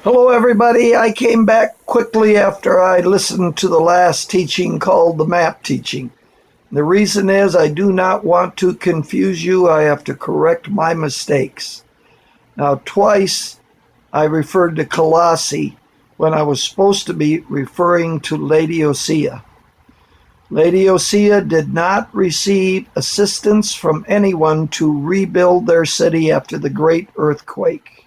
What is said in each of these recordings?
Hello, everybody. I came back quickly after I listened to the last teaching called the map teaching. The reason is I do not want to confuse you. I have to correct my mistakes. Now, twice I referred to Colossae when I was supposed to be referring to Laodicea. Laodicea did not receive assistance from anyone to rebuild their city after the great earthquake.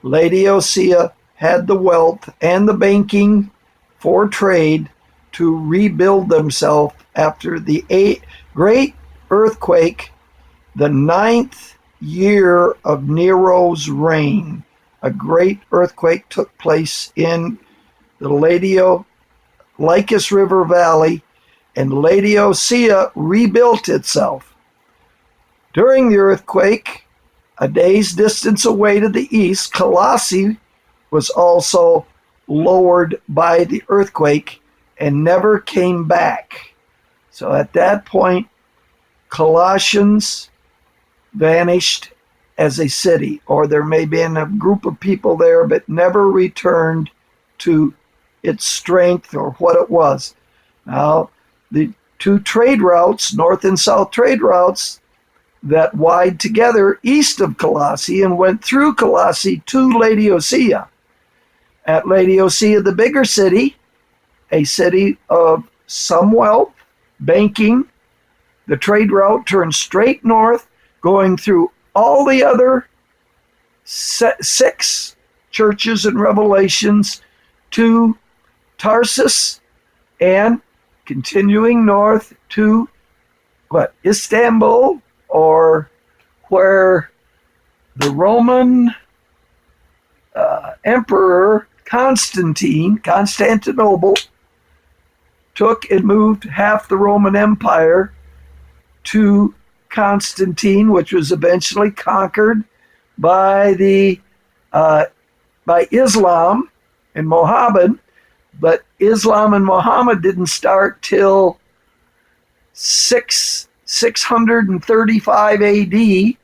Laodicea had the wealth and the banking for trade to rebuild themselves after the great earthquake, the ninth year of Nero's reign. A great earthquake took place in the Lycus River Valley, and Laodicea rebuilt itself. During the earthquake, a day's distance away to the east, Colossae was also lowered by the earthquake and never came back. So at that point, Colossians vanished as a city, or there may have been a group of people there, but never returned to its strength or what it was. Now, the two trade routes, north and south trade routes, that wide together east of Colossae and went through Colossae to Laodicea. At Laodicea, the bigger city, a city of some wealth, banking, the trade route turned straight north, going through all the other six churches and revelations to Tarsus and continuing north to Istanbul, or where the Roman Emperor Constantinople, took and moved half the Roman Empire to Constantine, which was eventually conquered by by Islam and Mohammed. But Islam and Muhammad didn't start till 635 AD,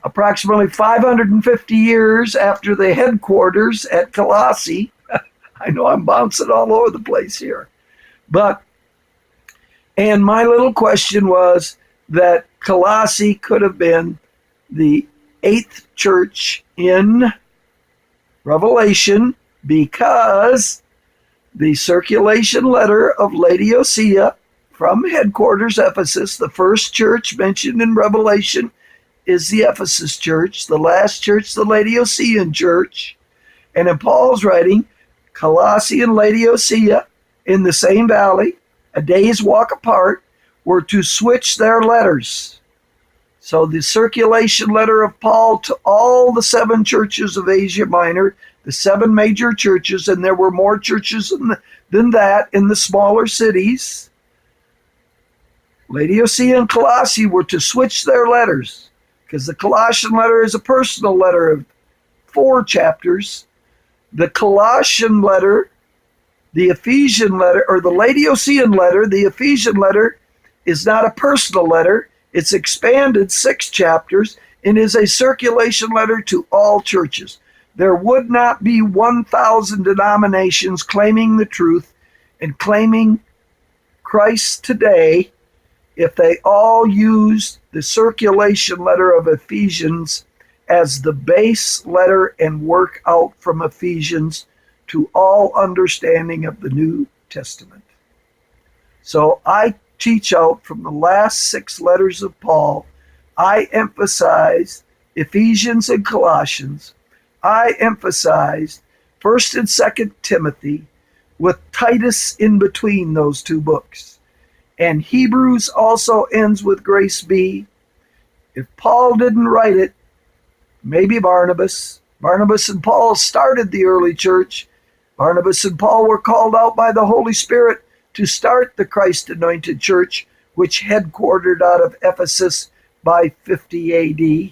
approximately 550 years after the headquarters at Colossae. I know I'm bouncing all over the place here. And my little question was that Colossae could have been the eighth church in Revelation, because the circulation letter of Laodicea from headquarters Ephesus, the first church mentioned in Revelation is the Ephesus church, the last church, the Laodicean church. And in Paul's writing, Colossae and Laodicea in the same valley, a day's walk apart, were to switch their letters. So the circulation letter of Paul to all the seven churches of Asia Minor, the seven major churches, and there were more churches than that in the smaller cities, Laodicea and Colossae were to switch their letters, because the Colossian letter is a personal letter of 4 chapters. The Colossian letter, the Ephesian letter, or the Laodicean letter, the Ephesian letter, is not a personal letter. It's expanded 6 chapters and is a circulation letter to all churches. There would not be 1,000 denominations claiming the truth and claiming Christ today if they all used the circulation letter of Ephesians as the base letter and work out from Ephesians to all understanding of the New Testament. So I teach out from the last 6 letters of Paul. I emphasize Ephesians and Colossians. I emphasized 1st and 2nd Timothy, with Titus in between those 2 books. And Hebrews also ends with grace be. If Paul didn't write it, maybe Barnabas. Barnabas and Paul started the early church. Barnabas and Paul were called out by the Holy Spirit to start the Christ-anointed church, which headquartered out of Ephesus by 50 AD.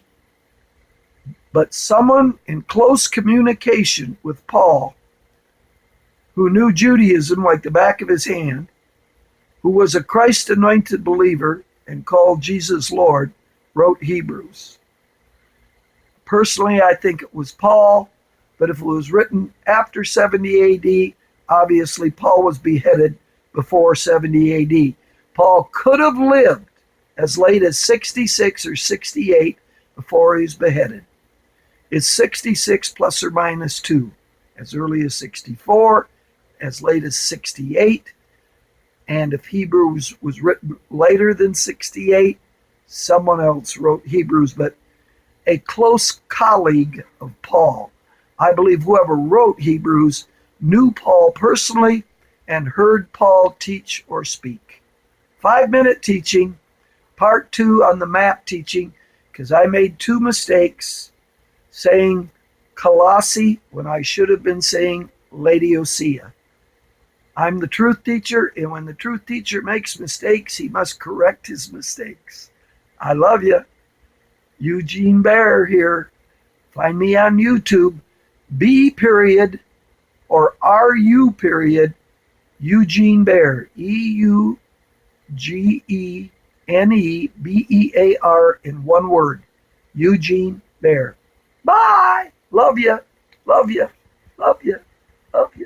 But someone in close communication with Paul, who knew Judaism like the back of his hand, who was a Christ-anointed believer and called Jesus Lord, wrote Hebrews. Personally, I think it was Paul. But if it was written after 70 AD, obviously Paul was beheaded before 70 AD. Paul could have lived as late as 66 or 68 before he was beheaded. It's 66 plus or minus 2. As early as 64, as late as 68. And if Hebrews was written later than 68, someone else wrote Hebrews, but a close colleague of Paul. I believe whoever wrote Hebrews knew Paul personally and heard Paul teach or speak. 5-minute teaching, part 2 on the map teaching, because I made 2 mistakes saying Colossae when I should have been saying Laodicea. I'm the truth teacher, and when the truth teacher makes mistakes, he must correct his mistakes. I love you. Eugene Bear here. Find me on YouTube. B period or RU period Eugene Bear. EUGENEBEAR in one word. Eugene Bear. Bye. Love you. Love you. Love you. Love you.